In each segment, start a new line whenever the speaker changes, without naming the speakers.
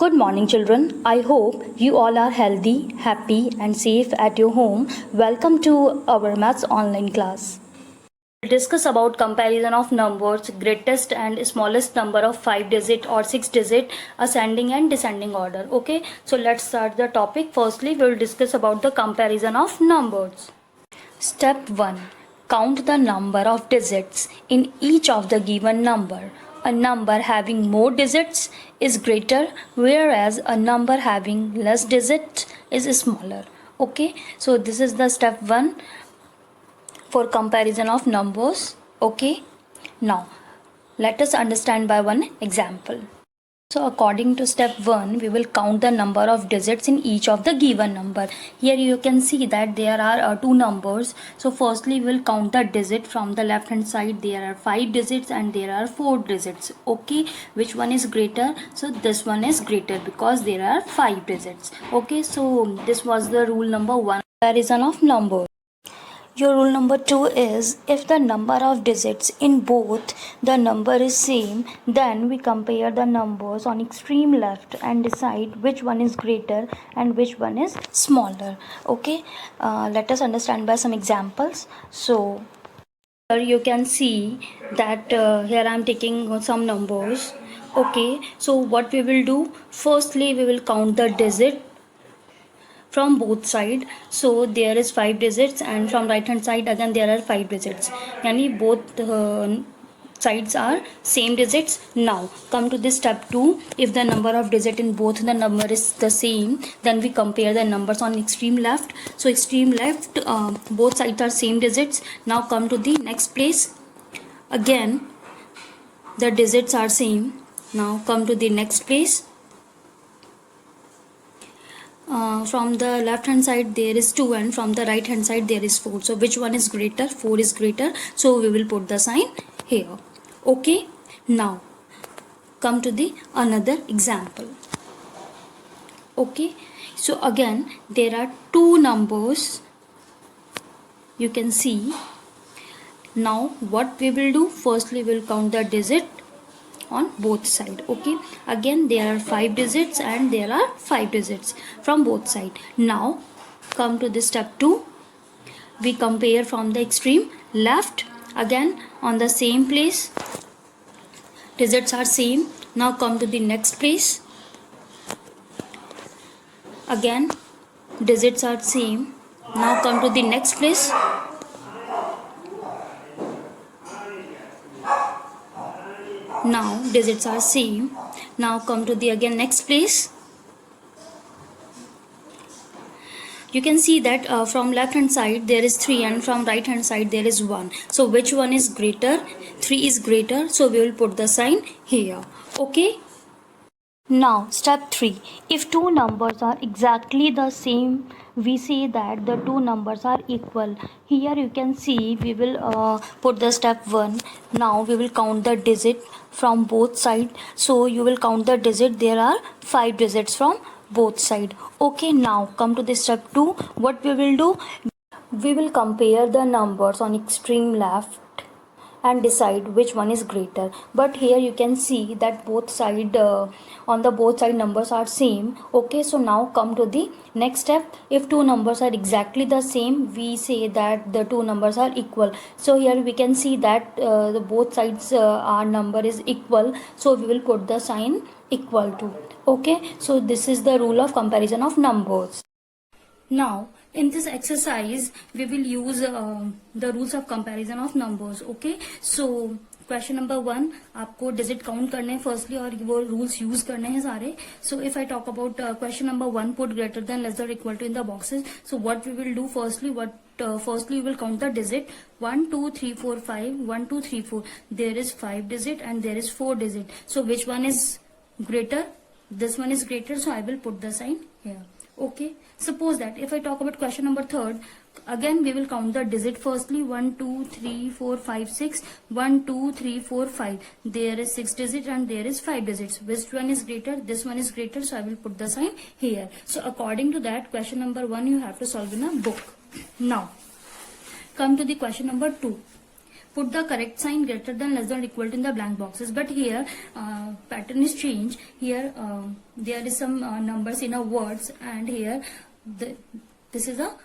Good morning, children. I hope you all are healthy, happy, and safe at your home. Welcome to our maths online class. We'll discuss about comparison of numbers, greatest and smallest number of 5 digit or 6 digit, ascending and descending order. Okay, so let's start the topic. Firstly, we'll discuss about the comparison of numbers. Step 1. Count the number of digits in each of the given number. A number having more digits is greater, whereas a number having less digits is smaller. Okay, so this is the step 1 for comparison of numbers. Okay, now let us understand by one example. So according to step 1, we will count the number of digits in each of the given number. Here you can see that there are two numbers. So firstly we will count the digit from the left hand side. There are 5 digits and there are 4 digits. Okay, which one is greater? So this one is greater because there are 5 digits. Okay, so this was the rule number 1, comparison of numbers. Your rule number 2 is, if the number of digits in both the number is same, then we compare the numbers on extreme left and decide which one is greater and which one is smaller. Okay, let us understand by some examples. So here you can see that here I am taking some numbers. Okay, so what we will do, firstly we will count the digit from both side. So there is 5 digits and from right hand side again there are 5 digits, yani both sides are same digits. Now come to this step 2. If the number of digit in both the number is the same, then we compare the numbers on extreme left. So extreme left, both sides are same digits. Now come to the next place. Again the digits are same. Now come to the next place. From the left hand side there is 2 and from the right hand side there is 4. So which one is greater? 4 is greater, so we will put the sign here. Okay, now come to the another example. Okay, so again there are two numbers, you can see. Now what we will do, firstly we will count the digit on both sides. Okay, again there are 5 digits and there are 5 digits from both sides. Now come to this step 2. We compare from the extreme left. Again on the same place, digits are same. Now come to the next place. Again digits are same. Now come to the next place. Now digits are same. Now come to the again next place. You can see that from left hand side there is 3 and from right hand side there is 1. So which one is greater? 3 is greater, so we will put the sign here. Okay, now step 3. If two numbers are exactly the same, we say that the two numbers are equal. Here you can see we will put the step 1. Now we will count the digit from both sides. So you will count the digit. There are 5 digits from both sides. Okay, now come to the step 2. What we will do, we will compare the numbers on extreme left and decide which one is greater. But here you can see that both side on the both side numbers are same. Okay, so now come to the next step. If two numbers are exactly the same, we say that the two numbers are equal. So here we can see that the both sides our number is equal, so we will put the sign equal to. Okay, so this is the rule of comparison of numbers. Now in this exercise we will use the rules of comparison of numbers. Okay, so question number 1, आपको digit count करने हैं firstly और वो rules use करने हैं सारे. So if I talk about question number 1, put greater than less than equal to in the boxes. So what we will do, firstly we will count the digit 1 2 3 4 5 1 2 3 4. There is 5 digit and there is 4 digit. So which one is greater? This one is greater, so I will put the sign here. Okay, suppose that if I talk about question number 3, again we will count the digit firstly 1 2 3 4 5 6 1 2 3 4 5. There is 6 digit and there is 5 digits. Which one is greater? This one is greater, so I will put the sign here. So according to that, question number 1 you have to solve in a book. Now come to the question number 2. put the correct sign greater than, less than, or equal to in the blank boxes. But here pattern is changed. Here there is some numbers in a words, and here this is a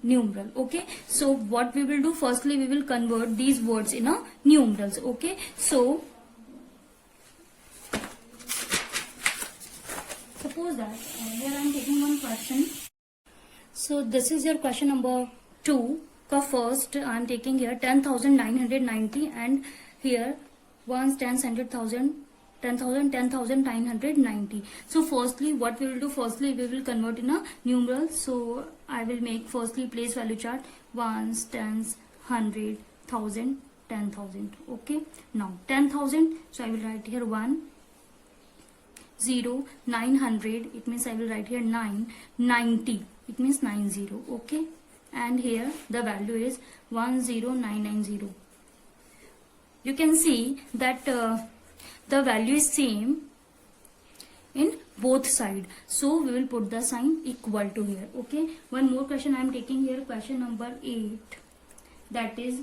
numeral. Okay, so what we will do, firstly we will convert these words in a numerals. Okay, so suppose that here I am taking one question. So this is your question number 2. का first I am taking here 10,990 and here ones, tens, 100,000, 10,000, 10,990. So firstly what we will do, firstly we will convert in a numeral. So I will make firstly place value chart, ones, tens, 100, 1,000, 10,000. Okay, now 10,000, so I will write here 1, 0, 900, it means I will write here 9, 90, it means 90. Okay, and here the value is 10990. You can see that the value is same in both sides, so we will put the sign equal to here. Okay, one more question I am taking here, question number 8, that is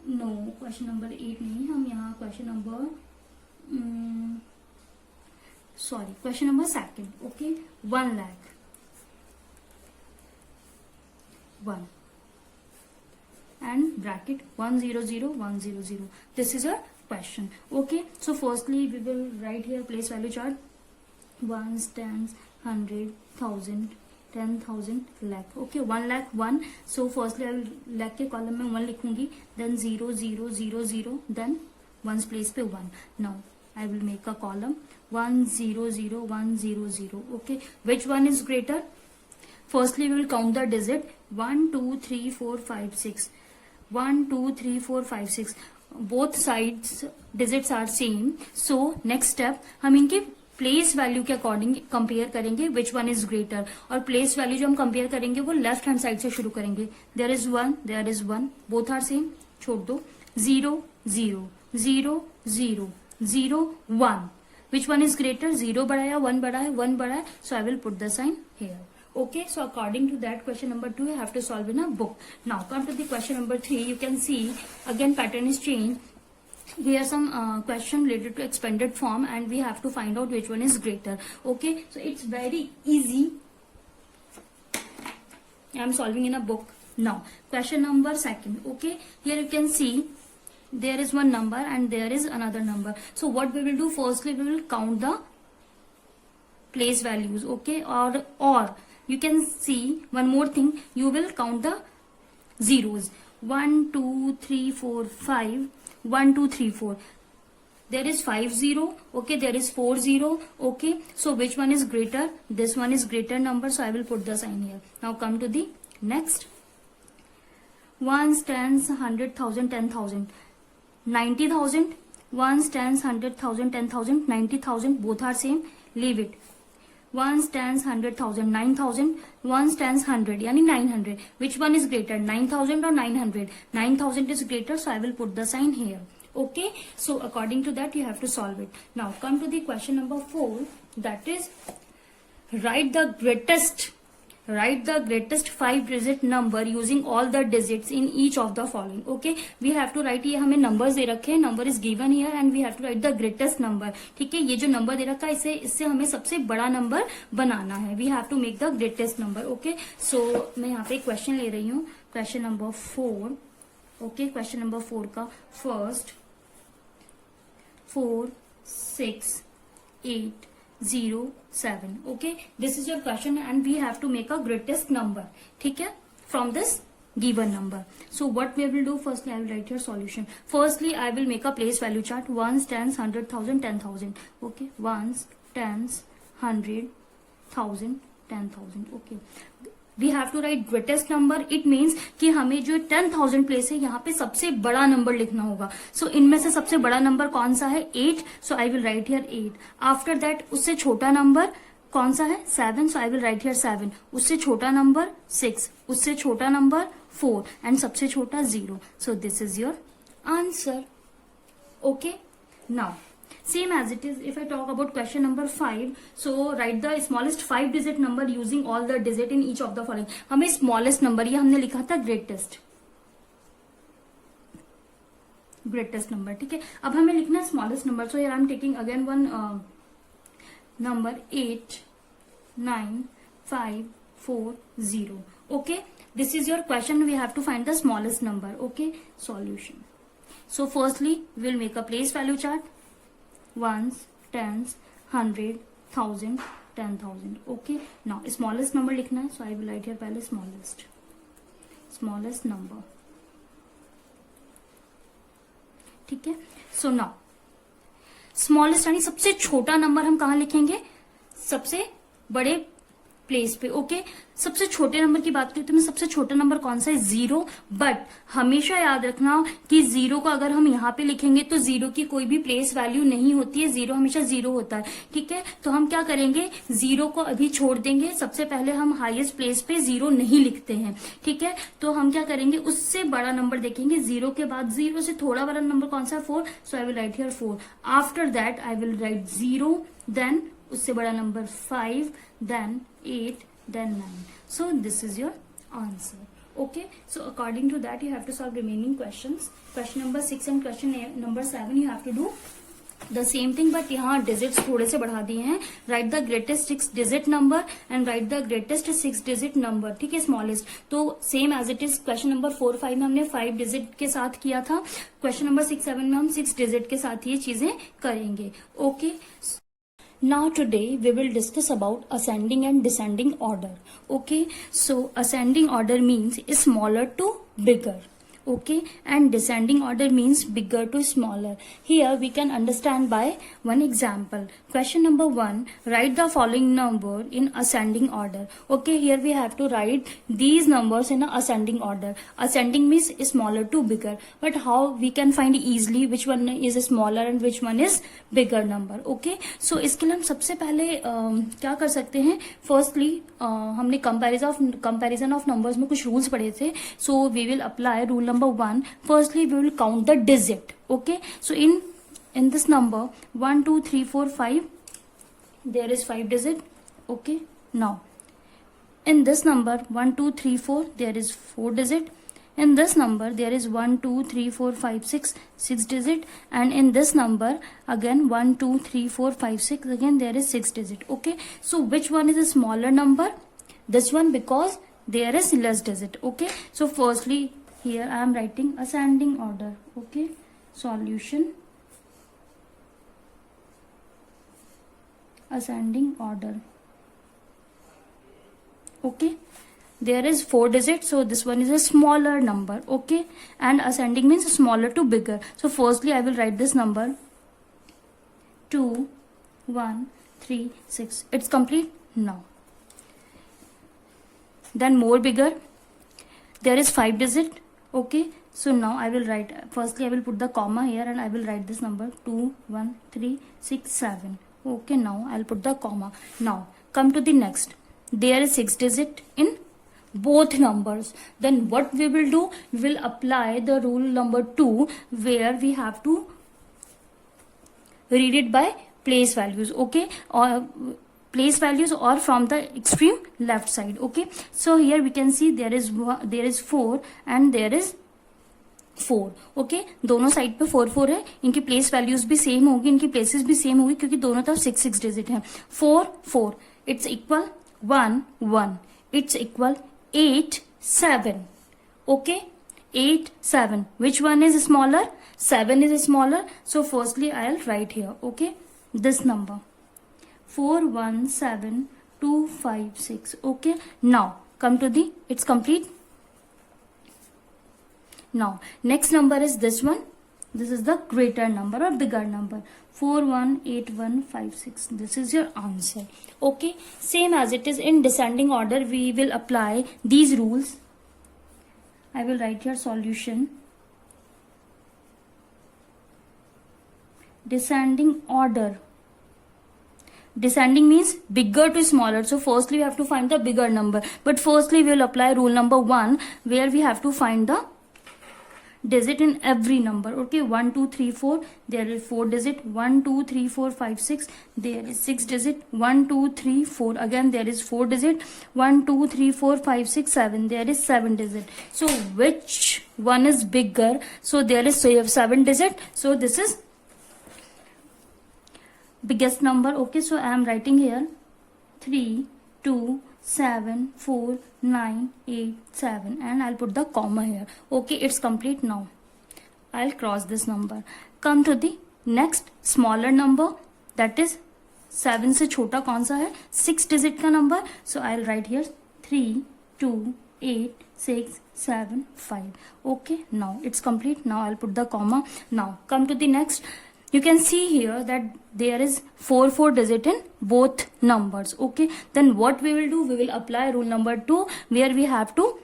no, question number 8 नहीं, हम यहाँ question number question number 2. Okay, 1 lakh 1 and bracket 100,100. This is a question. Okay, so firstly we will write here place value chart, ones, tens, 100, 1,000, 10,000, lakh. Okay, 1 lakh 1. So firstly I will lakh के column में 1 लिखूंगी, then 0 0 0 0, then ones place पे 1. Now I will make a column 100,100. Okay, which one is greater? Firstly we will count the digit 1 2 3 4 5 6. 1 2 3 4 5 6. Both sides digits are same. So next step हम इनके place value के according compare करेंगे which one is greater. और place value जो हम compare करेंगे वो left hand side से शुरू करेंगे. There is 1, there is 1, both are same, छोड़ दो. 0 0 0 0 0 1. Which one is greater? 0 बड़ा है, 1 बड़ा है, 1 बड़ा है. So I will put the sign here. Okay, so according to that, question number 2 you have to solve in a book. Now come to the question number 3. You can see again pattern is changed. Here some question related to expanded form, and we have to find out which one is greater. Okay, so it's very easy. I am solving in a book. Now question number 2. Okay, here you can see there is one number and there is another number. So what we will do, firstly we will count the place values. Okay, or you can see one more thing, you will count the zeros. 1 2 3 4 5, 1 2 3 4. There is 5 0. Okay, there is 4 0. Okay, so which one is greater? This one is greater number, so I will put the sign here. Now come to the next. Ones, tens, 100,000, 10,000, 90,000. Ones, tens, 100,000, 10,000, 90,000, both are same, leave it. Ones, tens, 100,000, 9,000. Ones, tens, 100, yani 900. Which one is greater, 9,000 or 900? 9,000 is greater, so I will put the sign here. Okay, so according to that you have to solve it. Now come to the question number 4, that is write the greatest 5-digit number using all the digits in each of the following. Okay, we have to write, ये हमें numbers दे रखे हैं, number is given here and we have to write the greatest number. ठीक है, ये जो number दे रखा है इससे हमें सबसे बड़ा number बनाना है. We have to make the greatest number. Okay, so मैं यहाँ पे question ले रही हूँ, question number 4. Okay, question number 4 का first 4 6 8 0 7. Okay, this is your question and we have to make a greatest number. ठीक है, from this given number. So what we will do, firstly I will write your solution. Firstly I will make a place value chart, ones, tens, 100,000, 10,000. Okay, ones, tens, 100,000, 10,000. Okay, we have to write greatest number. It means कि हमें जो 10,000 place है यहाँ पे सबसे बड़ा number लिखना होगा. So इनमें से सबसे बड़ा नंबर कौन सा है? 8. So I will write here 8. After that उससे छोटा नंबर कौन सा है? 7. So I will write here 7. उससे छोटा नंबर 6. उससे छोटा नंबर 4 and सबसे छोटा 0. So this is your answer. Okay, now same as it is if I talk about question number 5. So write the smallest 5-digit number using all the digit in each of the following. हमें smallest number, ये हमने लिखा था greatest. Greatest number, ठीक है। अब हमें लिखना है smallest number, so here I am taking again one number 89540. Okay, this is your question. We have to find the smallest number. Okay, solution. So firstly we will make a place value chart, ones, tens, 100, 1000, 10,000. Okay, now smallest number लिखना है, so I will write here पहले smallest number, ठीक है। So now smallest यानी सबसे छोटा number हम कहाँ लिखेंगे, सबसे बड़े प्लेस पे। ओके, सबसे छोटे नंबर की बात करें तो सबसे छोटा नंबर कौन सा है, 0। बट हमेशा याद रखना कि 0 को अगर हम यहाँ पे लिखेंगे तो 0 की कोई भी प्लेस वैल्यू नहीं होती है, 0 हमेशा 0 होता है, ठीक है। तो हम क्या करेंगे, 0 को अभी छोड़ देंगे, सबसे पहले हम हाईएस्ट प्लेस पे 0 नहीं लिखते हैं, ठीक है। तो हम क्या करेंगे, उससे बड़ा नंबर देखेंगे, 0 के बाद 0 से थोड़ा बड़ा नंबर कौन सा, 4। So I will write here 4। After that I will write 0, then उससे बड़ा नंबर 5, then 8, then 9. So this is your answer. Okay, so according to that you have to solve remaining questions. Question number 6 and question number 7 you have to do the same thing, but यहाँ digits थोड़े से बढ़ा दिए हैं। Write the greatest 6 digit number and write the greatest 6 digit number, ठीक है, smallest। तो same as it is question number 4, 5 में हमने 5 digit के साथ किया था, question number 6, 7 में हम 6 digit के साथ ये चीजें करेंगे। Okay, now today we will discuss about ascending and descending order. Okay, so ascending order means smaller to bigger, okay, and descending order means bigger to smaller. Here we can understand by one example. Question number 1, write the following number in ascending order. Okay, here we have to write these numbers in a ascending order. Ascending means smaller to bigger, but how we can find easily which one is smaller and which one is bigger number. Okay, so इसके लिए हम सबसे पहले क्या कर सकते हैं, firstly हमने कंपैरिजन ऑफ नंबर्स में कुछ रूल्स पढ़े थे, so we will apply rule number 1. Firstly we will count the digit. Okay, so in this number 1 2 3 4 5 there is 5 digit. Okay, now in this number 1 2 3 4 there is 4 digit. In this number there is 1 2 3 4 5 6 digit, and in this number again 1 2 3 4 5 6 again there is 6 digit. Okay, so which one is a smaller number, this one, because there is less digit. Okay, so firstly here I am writing ascending order. Okay, solution, ascending order. Okay, there is 4 digits, so this one is a smaller number. Okay, and ascending means smaller to bigger. So firstly I will write this number 2 1 3 6. It's complete. Now then more bigger, there is 5 digit. Okay, so now I will write, firstly I will put the comma here and I will write this number 2 1 3 6 7. Okay, now I'll put the comma. Now come to the next, there is 6 digit in both numbers. Then what we will do, we will apply the rule number 2 where we have to read it by place values. Okay, or place values or from the extreme left side. Okay, so here we can see there is 4 and there is 4. Okay, दोनों side पे 4 4 है, इनकी place values भी same होगी, इनकी places भी same होगी क्योंकि दोनों तरफ 6 6 डिजिट है। 4 4 it's equal 1 1, it's equal 8 7. Okay, 8 7, which one is smaller, 7 is smaller. So firstly I'll write here, okay, this number 417256. Okay, now come to the, it's complete. Now next number is this one, this is the greater number or bigger number, 418156. this is your answer. Okay, same as it is in descending order we will apply these rules. I will write here solution, descending order. Descending means bigger to smaller, so firstly we have to find the bigger number, but firstly we will apply rule number 1 where we have to find the digit in every number. Okay, 1 2 3 4, there is 4 digit. 1 2 3 4 5 6, there is 6 digit. 1 2 3 4, again there is 4 digit. 1 2 3 4 5 6 7, there is 7 digit. So which one is bigger? So there is 7 digit, so this is biggest number. Okay, so I am writing here 3 2 7 4 9 8 7, and I'll put the comma here. Okay, it's complete. Now I'll cross this number. Come to the next smaller number, that is 7 से छोटा कौन सा है? 6 digit का number. So I'll write here 3 2 8 6 7 5. Okay, now it's complete. Now I'll put the comma. Now come to the next. You can see here that there is 4 digit in both numbers. Okay, then what we will do, we will apply rule number 2, where we have to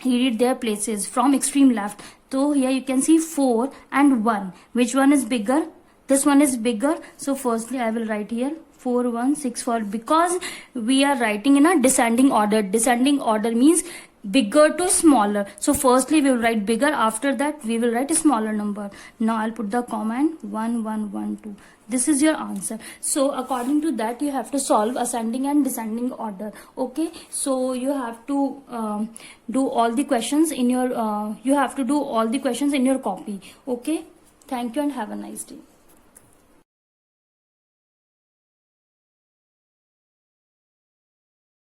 read their places from extreme left. So here you can see 4 and 1. Which one is bigger? This one is bigger. So firstly I will write here 4 1 6 4, because we are writing in a descending order. Descending order means bigger to smaller. So firstly we will write bigger, after that we will write a smaller number. Now I'll put the comma and 1 1 1 2. This is your answer. So according to that you have to solve ascending and descending order. Okay, so you have to do all the questions in your you have to do all the questions in your copy. Okay, thank you and have a nice day.